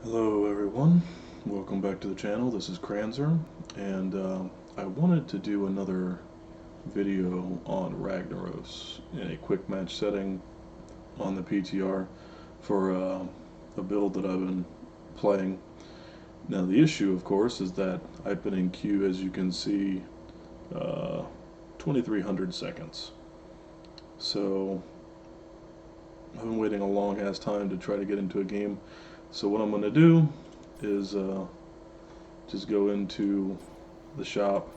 Hello everyone, welcome back to the channel. This is Kranzer, and I wanted to do another video on Ragnaros in a quick match setting on the PTR for a build that I've been playing. Now the issue, of course, is that I've been in queue, as you can see, 2,300 seconds. So I've been waiting a long ass time to try to get into a game. So what I'm going to do is just go into the shop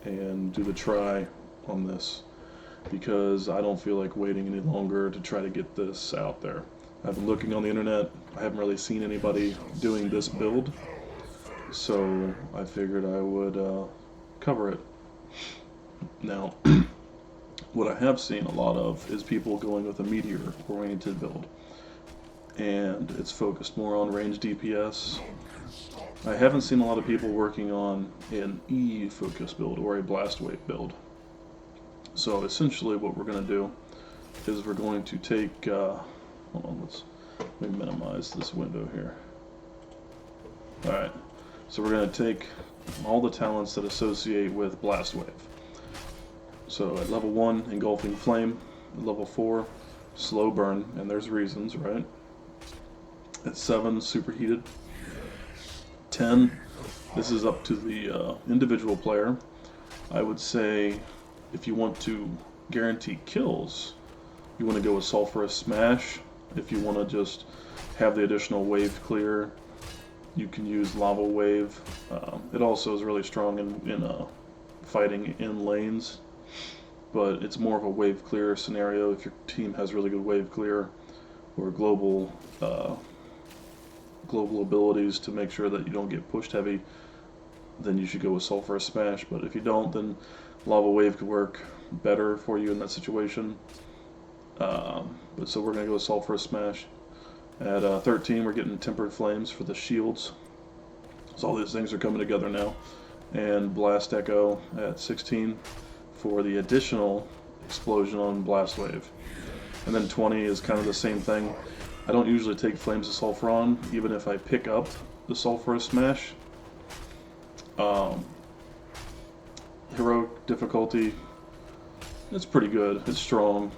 and do the try on this, because I don't feel like waiting any longer to try to get this out there. I've been looking on the internet. I haven't really seen anybody doing this build, so I figured I would cover it. Now, what I have seen a lot of is people going with a meteor-oriented build, and it's focused more on range DPS. I haven't seen a lot of people working on an E focus build or a blast wave build. So essentially what we're going to do is we're going to take, hold on, let me minimize this window here. Alright, so we're going to take all the talents that associate with blast wave. So at level 1, Engulfing Flame. At level 4, Slow Burn, and there's reasons, right? At 7, Superheated. 10, this is up to the individual player. I would say if you want to guarantee kills, you want to go with Sulphurous Smash. If you want to just have the additional wave clear, you can use Lava Wave. It also is really strong in fighting in lanes, but it's more of a wave clear scenario if your team has really good wave clear or global abilities to make sure that you don't get pushed heavy. Then you should go with Sulphurous Smash. But if you don't, then Lava Wave could work better for you in that situation. But so we're going to go with Sulphurous Smash. At 13, we're getting Tempered Flames for the shields. So all these things are coming together now. And Blast Echo at 16 for the additional explosion on Blast Wave. And then 20 is kind of the same thing. I don't usually take Flames of Sulfuron, even if I pick up the Sulphurous Smash. Heroic difficulty, it's pretty good, it's strong.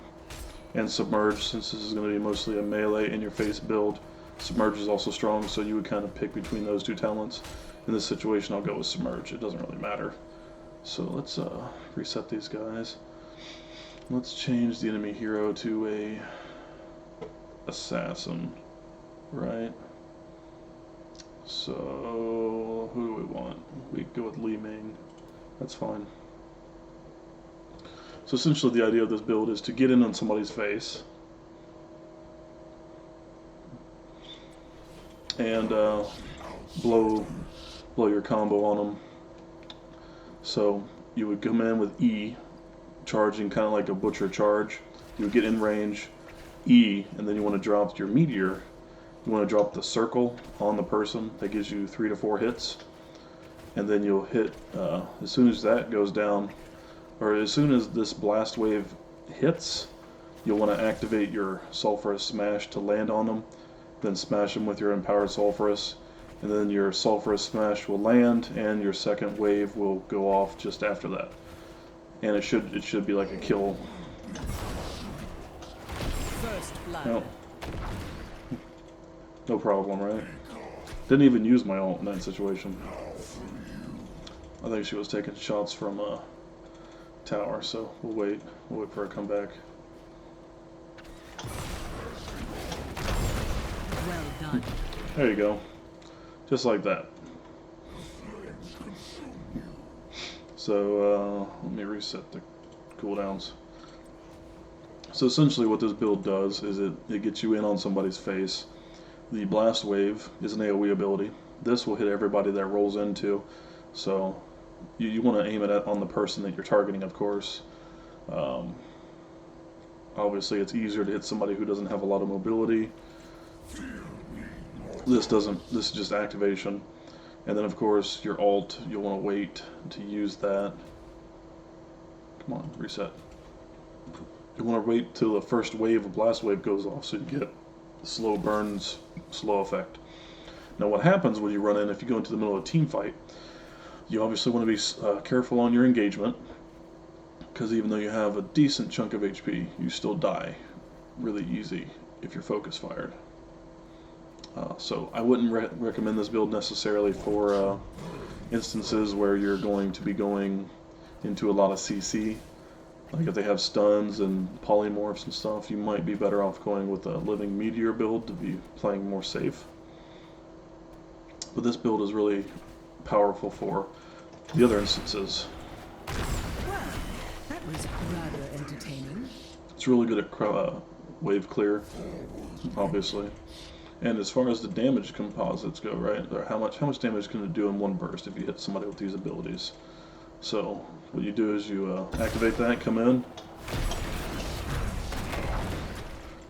And Submerge, since this is going to be mostly a melee in-your-face build, Submerge is also strong, so you would kind of pick between those two talents. In this situation, I'll go with Submerge, it doesn't really matter. So let's reset these guys. Let's change the enemy hero to a assassin, right? So who do we want? We go with Li Ming. That's fine. So essentially the idea of this build is to get in on somebody's face and blow your combo on them. So you would come in with E, charging kind of like a butcher charge. You would get in range, E, and then you want to drop your meteor. You want to drop the circle on the person. That gives you 3 to 4 hits, and then you'll hit as soon as that goes down, or as soon as this blast wave hits, you'll want to activate your Sulphurous Smash to land on them, then smash them with your Empowered Sulphurous, and then your Sulphurous Smash will land, and your second wave will go off just after that. And it should be like a kill. No. No problem, right? Didn't even use my ult in that situation. I think she was taking shots from a tower, so we'll wait for her to come back. Well done. There you go. Just like that. So let me reset the cooldowns. So essentially what this build does is it gets you in on somebody's face. The Blast Wave is an AoE ability. This will hit everybody that rolls into, so you want to aim it on the person that you're targeting, of course. Obviously it's easier to hit somebody who doesn't have a lot of mobility. This is just activation. And then of course your ult, you'll want to wait to use that. Come on, reset. You want to wait till the first wave of Blast Wave goes off so you get slow burns, slow effect. Now what happens when you run in, if you go into the middle of a team fight, you obviously want to be careful on your engagement, because even though you have a decent chunk of HP, you still die really easy if you're focus fired. So I wouldn't recommend this build necessarily for instances where you're going to be going into a lot of CC. Like if they have stuns and polymorphs and stuff, you might be better off going with a living meteor build to be playing more safe. But this build is really powerful for the other instances. Well, that was rather entertaining. It's really good at wave clear, obviously. And as far as the damage composites go, right, or how much damage can it do in one burst if you hit somebody with these abilities? So what you do is you activate that, come in.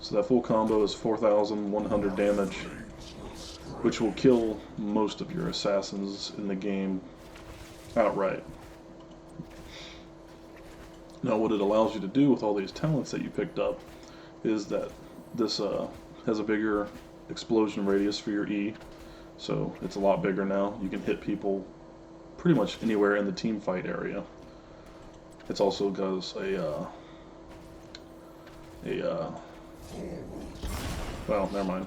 So that full combo is 4,100 damage, which will kill most of your assassins in the game outright. Now what it allows you to do with all these talents that you picked up is that this has a bigger explosion radius for your E, so it's a lot bigger now. You can hit people pretty much anywhere in the team fight area. It's also got well, never mind.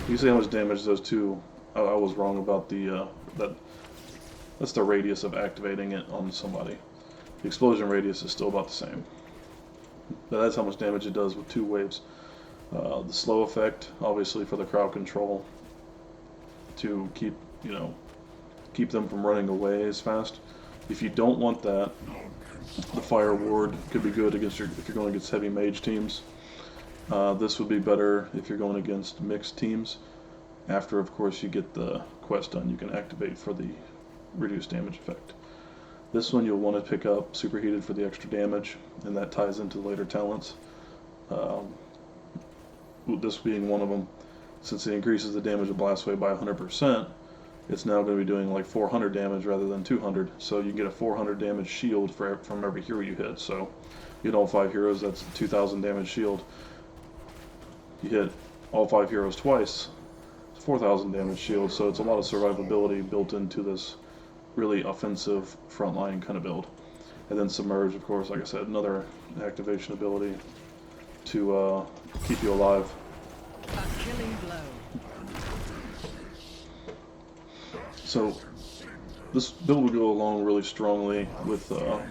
You see how much damage those two. I was wrong about the that's the radius of activating it on somebody. The explosion radius is still about the same. But that's how much damage it does with two waves. The slow effect, obviously, for the crowd control, to keep them from running away as fast. If you don't want that, the fire ward could be good against if you're going against heavy mage teams. This would be better if you're going against mixed teams. After, of course, you get the quest done, you can activate for the reduced damage effect. This one you'll want to pick up Superheated for the extra damage, and that ties into later talents. This being one of them, since it increases the damage of Blast Wave by 100%, it's now going to be doing like 400 damage rather than 200, so you get a 400 damage shield from every hero you hit. So you hit all 5 heroes, that's 2,000 damage shield. You hit all 5 heroes twice, it's 4,000 damage shield, so it's a lot of survivability built into this really offensive frontline kind of build. And then Submerge, of course, like I said, another activation ability to keep you alive. A killing blow. So this build will go along really strongly with the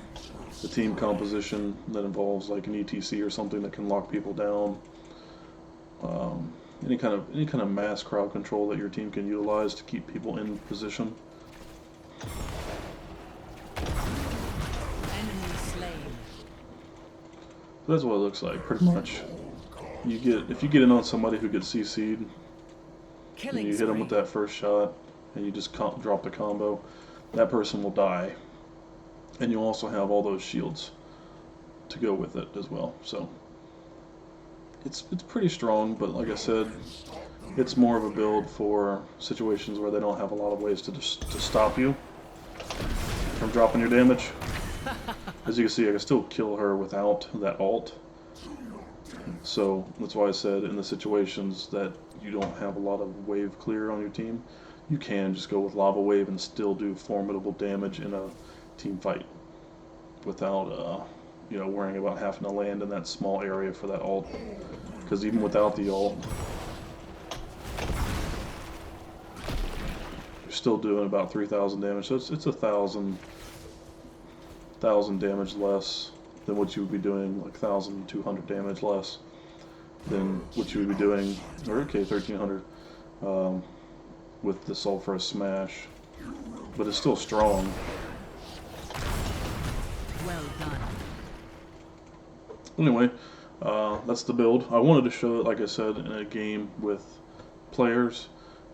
team composition that involves like an ETC or something that can lock people down. Any kind of mass crowd control that your team can utilize to keep people in position. Enemy slain. That's what it looks like, pretty much. If you get in on somebody who gets CC'd, and you hit them with that first shot, and you just drop the combo, that person will die. And you'll also have all those shields to go with it as well. So it's pretty strong, but like I said, it's more of a build for situations where they don't have a lot of ways to stop you from dropping your damage. As you can see, I can still kill her without that ult. So that's why I said in the situations that you don't have a lot of wave clear on your team, you can just go with Lava Wave and still do formidable damage in a team fight without worrying about having to land in that small area for that ult. Because even without the ult, you're still doing about 3,000 damage. So it's 1,000 damage less than what you would be doing, like 1,200 damage less than what you would be doing, or okay, 1,300 with the Sulphurous Smash. But it's still strong. Well done. Anyway, that's the build. I wanted to show it, like I said, in a game with players,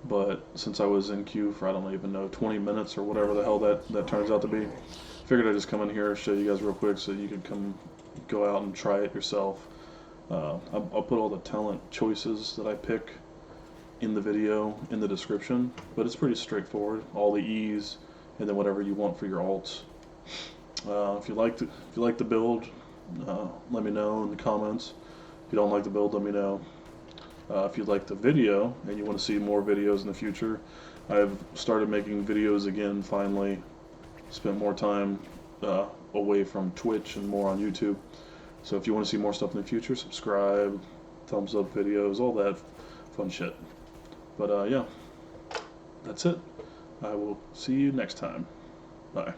but since I was in queue for, I don't even know, 20 minutes or whatever the hell that turns out to be, figured I'd just come in here and show you guys real quick so you could go out and try it yourself. I'll put all the talent choices that I pick in the video in the description, but it's pretty straightforward. All the E's, and then whatever you want for your alts. If you like the build, let me know in the comments. If you don't like the build, let me know. If you like the video and you want to see more videos in the future, I've started making videos again finally. Spent more time away from Twitch and more on YouTube. So if you want to see more stuff in the future, subscribe, thumbs up videos, all that fun shit. But yeah, that's it. I will see you next time. Bye.